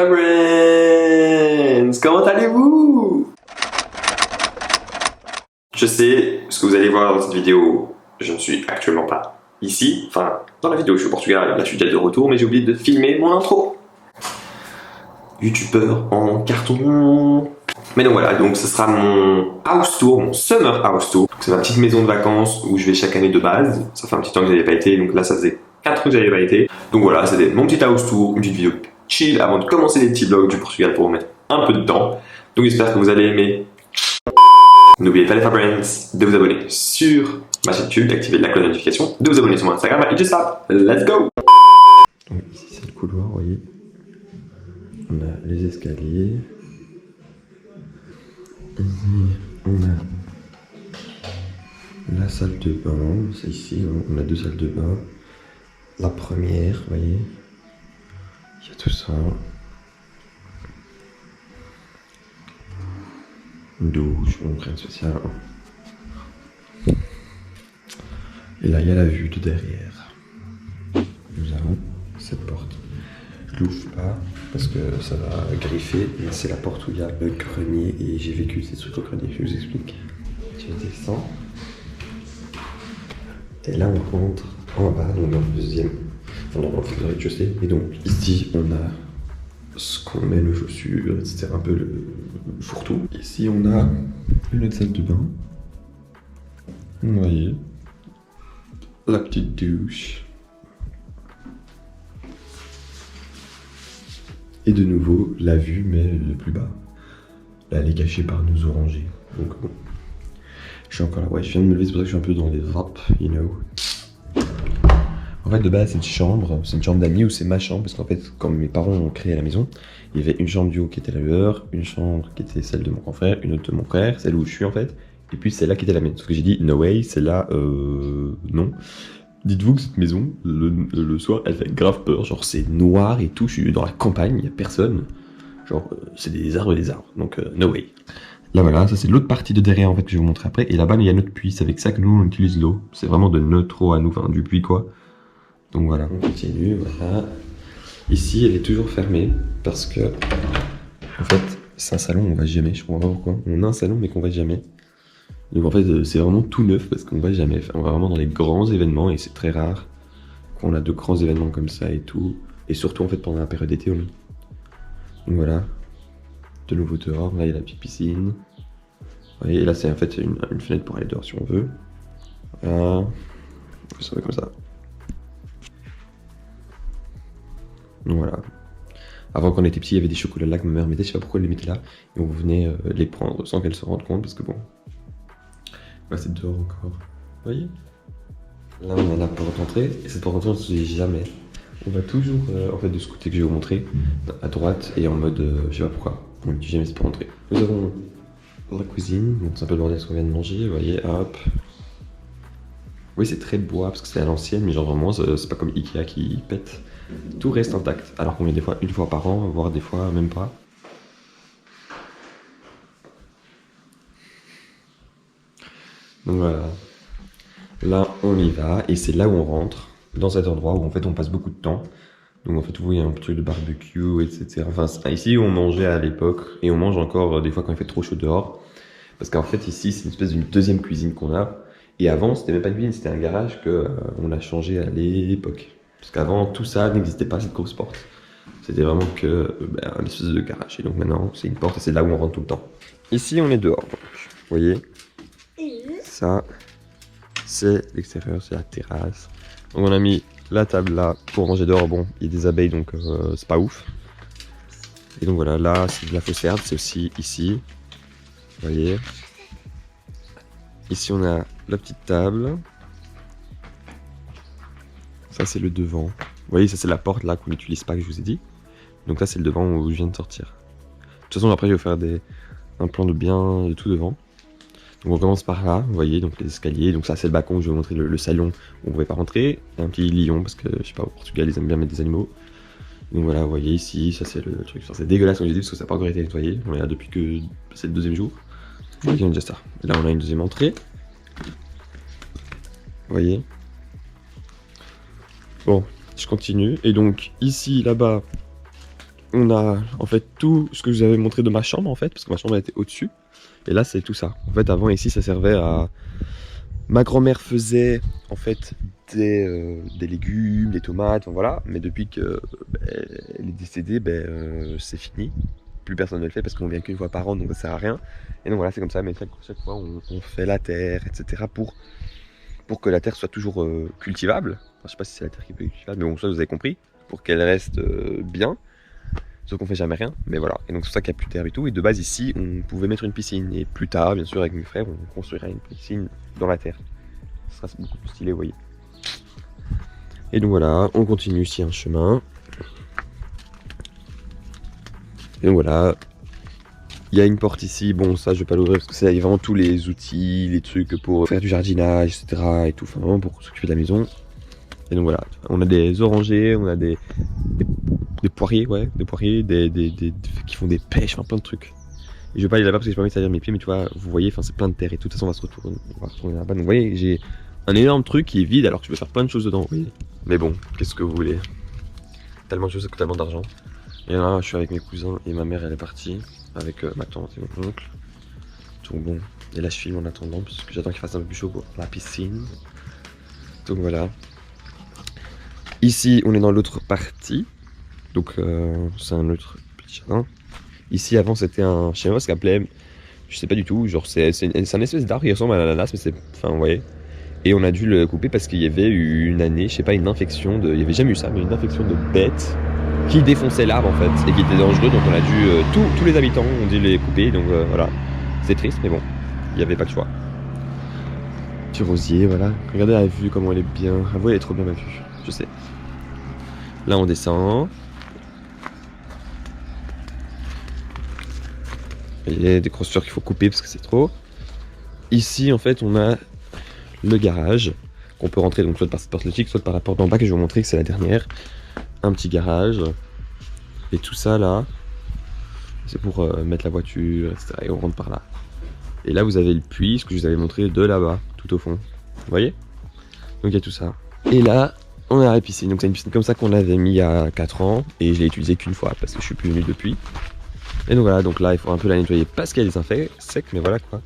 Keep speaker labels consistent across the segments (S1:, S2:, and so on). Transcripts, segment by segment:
S1: Friends! Comment allez-vous? Je sais ce que vous allez voir dans cette vidéo, je ne suis actuellement pas ici, enfin dans la vidéo je suis au Portugal, là je suis déjà de retour, mais j'ai oublié de filmer mon intro. Youtubeur en carton. Mais donc voilà, donc ce sera mon house tour, mon summer house tour. C'est ma petite maison de vacances où je vais chaque année de base. Ça fait un petit temps que j'avais pas été, donc là ça faisait 4 ans que j'avais pas été. Donc voilà, c'était mon petit house tour, une petite vidéo chill avant de commencer les petits vlogs du Portugal pour vous mettre un peu de temps. Donc j'espère que vous allez aimer. N'oubliez pas les friends de vous abonner sur ma chaîne YouTube, d'activer la cloche de notification, de vous abonner sur mon Instagram et just ça. Let's go!
S2: Donc ici c'est le couloir, vous voyez. On a les escaliers. Ici on a la salle de bain. C'est ici, on a deux salles de bain. La première, vous voyez. Il y a tout ça. Une douche, bon, rien de spécial. Et là, il y a la vue de derrière. Nous avons cette porte. Je l'ouvre pas parce que ça va griffer, mais c'est la porte où il y a le grenier et j'ai vécu ces trucs au grenier, je vous explique. Je descends. Et là, on rentre en bas, on est dans le deuxième. Enfin, dans le rez-de-chaussée. Et donc, ici, on a ce qu'on met nos chaussures, etc. Un peu le fourre-tout. Ici, on a une autre salle de bain. Vous voyez. La petite douche. Et de nouveau, la vue, mais le plus bas. Là, elle est cachée par nos orangers. Donc bon. Je suis encore là. Ouais, je viens de me lever, c'est pour ça que je suis un peu dans les vapes, you know. En fait, de base, c'est une chambre d'amis ou c'est ma chambre, parce qu'en fait, quand mes parents ont créé la maison, il y avait une chambre du haut qui était la leur, une chambre qui était celle de mon grand frère, une autre de mon frère, celle où je suis en fait, et puis celle-là qui était la mienne. Sauf que j'ai dit, no way, celle-là, non. Dites-vous que cette maison, le soir, elle fait grave peur, genre c'est noir et tout, je suis dans la campagne, il n'y a personne. Genre, c'est des arbres et des arbres, donc no way. Là voilà, ça c'est l'autre partie de derrière en fait que je vais vous montrer après, et là-bas il y a notre puits, c'est avec ça que nous on utilise l'eau. C'est vraiment de notre eau à nous, enfin du puits quoi. Donc voilà, on continue, voilà. Ici, elle est toujours fermée parce que, en fait, c'est un salon où on va jamais, je comprends pas pourquoi. On a un salon mais qu'on va jamais. Donc en fait, c'est vraiment tout neuf parce qu'on va jamais. Enfin, on va vraiment dans les grands événements et c'est très rare qu'on a de grands événements comme ça et tout. Et surtout en fait pendant la période d'été. Donc voilà, de nouveau dehors, là il y a la petite piscine. Vous voyez, et là c'est en fait une fenêtre pour aller dehors si on veut. Voilà, ça va comme ça. Donc voilà. Avant quand on était petit, il y avait des chocolats là que ma mère mettait, je sais pas pourquoi elle les mettait là. Et on venait les prendre sans qu'elle se rende compte parce que bon. Là c'est dehors encore. Vous voyez? Là on a la porte d'entrée. Et cette porte d'entrée on ne se dit jamais. On va toujours, en fait de ce côté que je vais vous montrer, à droite et en mode, je sais pas pourquoi. On ne dit jamais cette porte d'entrée. Nous avons la cuisine, donc c'est un peu le bordel ce qu'on vient de manger, vous voyez, hop. Oui c'est très bois parce que c'est à l'ancienne, mais genre vraiment c'est pas comme Ikea qui pète. Tout reste intact, alors qu'on vient des fois une fois par an, voire des fois même pas. Donc voilà. Là on y va, et c'est là où on rentre, dans cet endroit où en fait on passe beaucoup de temps. Donc en fait vous voyez un truc de barbecue, etc. Enfin ici on mangeait à l'époque, et on mange encore des fois quand il fait trop chaud dehors. Parce qu'en fait ici c'est une espèce d'une deuxième cuisine qu'on a. Et avant c'était même pas une cuisine, c'était un garage que on a changé à l'époque. Parce qu'avant, tout ça n'existait pas, cette grosse porte. C'était vraiment que un espèce de garage. Et donc maintenant, c'est une porte et c'est là où on rentre tout le temps. Ici, on est dehors. Donc, vous voyez, ça, c'est l'extérieur, c'est la terrasse. Donc on a mis la table là pour manger dehors. Bon, il y a des abeilles, donc c'est pas ouf. Et donc voilà, là, c'est de la fausse herbe. C'est aussi ici. Vous voyez. Ici, on a la petite table. Ça c'est le devant. Vous voyez, ça c'est la porte là qu'on n'utilise pas que je vous ai dit. Donc là c'est le devant où je viens de sortir. De toute façon après je vais faire un plan de bien de tout devant. Donc on commence par là, vous voyez, donc les escaliers. Donc ça c'est le balcon où je vais vous montrer le salon où on ne pouvait pas rentrer. Et un petit lion parce que je sais pas, au Portugal ils aiment bien mettre des animaux. Donc voilà, vous voyez ici, ça c'est le truc. C'est dégueulasse comme j'ai dit parce que ça n'a pas encore été nettoyé. On est là depuis que c'est le deuxième jour. Vous voyez, on a déjà ça. Là on a une deuxième entrée. Vous voyez. Bon, je continue. Et donc, ici, là-bas, on a en fait tout ce que je vous avais montré de ma chambre en fait, parce que ma chambre était au-dessus. Et là c'est tout ça. En fait avant ici ça servait à... Ma grand-mère faisait en fait des légumes, des tomates, enfin, voilà. Mais depuis qu'elle est décédée, c'est fini. Plus personne ne le fait parce qu'on vient qu'une fois par an, donc ça sert à rien. Et donc voilà, c'est comme ça. Mais chaque fois, on fait la terre, etc. pour que la terre soit toujours cultivable. Enfin, je sais pas si c'est la terre qui peut être cultivable, mais bon, ça vous avez compris. Pour qu'elle reste bien. Sauf qu'on fait jamais rien, mais voilà. Et donc c'est pour ça qu'il n'y a plus de terre et tout. Et de base ici, on pouvait mettre une piscine. Et plus tard, bien sûr, avec mes frères, on construira une piscine dans la terre. Ce sera beaucoup plus stylé, vous voyez. Et donc voilà, on continue ici un chemin. Et donc voilà. Il y a une porte ici, bon ça je vais pas l'ouvrir parce que c'est vraiment tous les outils, les trucs pour faire du jardinage, etc. et tout, enfin vraiment pour s'occuper de la maison. Et donc voilà, on a des orangers, on a des poiriers, ouais, des poiriers, qui font des pêches, enfin plein de trucs. Et je vais pas aller là-bas parce que j'ai pas envie de salir mes pieds, mais tu vois, vous voyez, enfin c'est plein de terre et tout, de toute façon on va retourner là-bas. Donc vous voyez, j'ai un énorme truc qui est vide alors que je peux faire plein de choses dedans, vous voyez. Mais bon, qu'est-ce que vous voulez? Tellement de choses, ça coûte tellement d'argent. Et là, je suis avec mes cousins et ma mère elle est partie avec ma tante et mon oncle. Donc bon, et là je filme en attendant parce que j'attends qu'il fasse un peu plus chaud pour la piscine. Donc voilà. Ici on est dans l'autre partie. Donc c'est un autre petit jardin. Ici avant c'était un chez moi, ce qu'appelait, je sais pas du tout, genre c'est un espèce d'arbre qui ressemble à l'ananas mais c'est, enfin vous voyez. Et on a dû le couper parce qu'il y avait eu une année, je sais pas, une infection de, il y avait jamais eu ça, mais une infection de bêtes qui défonçait l'arbre en fait et qui était dangereux, donc on a dû, tous les habitants ont dû les couper, donc voilà. C'est triste mais bon, il n'y avait pas de choix. Petit rosier, voilà. Regardez la vue, comment elle est bien. Ah ouais, elle est trop bien ma vue, je sais. Là on descend. Il y a des crosseurs qu'il faut couper parce que c'est trop. Ici en fait on a le garage qu'on peut rentrer donc soit par cette porte logique, soit par la porte d'en bas que je vais vous montrer que c'est la dernière. Un petit garage. Et tout ça là, c'est pour mettre la voiture, etc. Et on rentre par là. Et là vous avez le puits, ce que je vous avais montré de là-bas, tout au fond. Vous voyez? Donc il y a tout ça. Et là, on a la piscine. Donc c'est une piscine comme ça qu'on avait mis il y a 4 ans. Et je l'ai utilisée qu'une fois parce que je suis plus venu depuis. Et donc voilà, donc là il faut un peu la nettoyer parce qu'elle est sec, mais voilà quoi.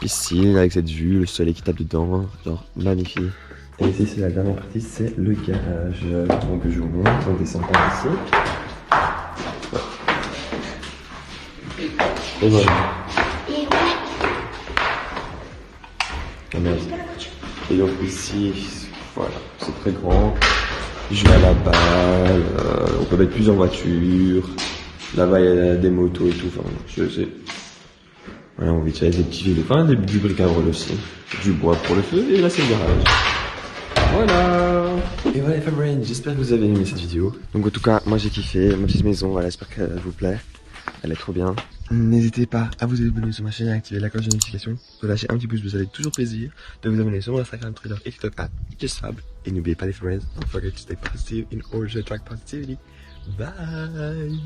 S2: Piscine avec cette vue, le soleil qui tape dedans, genre magnifique. Et ici c'est la dernière partie, c'est le garage. Donc je vous montre, on descend par ici. Et voilà. Ah merde. Et donc ici, voilà, c'est très grand. Je vais à la balle, on peut mettre plusieurs voitures. Là-bas il y a des motos et tout, enfin je sais. Voilà, on vit avec des petits vélos, enfin du bric-à-brac aussi. Du bois pour le feu, et là c'est le garage. Voilà. Et voilà les Fambrain, j'espère que vous avez aimé cette vidéo. Donc en tout cas, moi j'ai kiffé ma petite maison, voilà, j'espère qu'elle vous plaît. Elle est trop bien. N'hésitez pas à vous abonner sur ma chaîne et à activer la cloche de notification. De lâcher un petit pouce bleu, ça fait toujours plaisir. De vous abonner sur mon Instagram, Twitter et TikTok @JustFab. Et n'oubliez pas les Fambrain, don't forget to stay positive in order to attract positivity. Bye.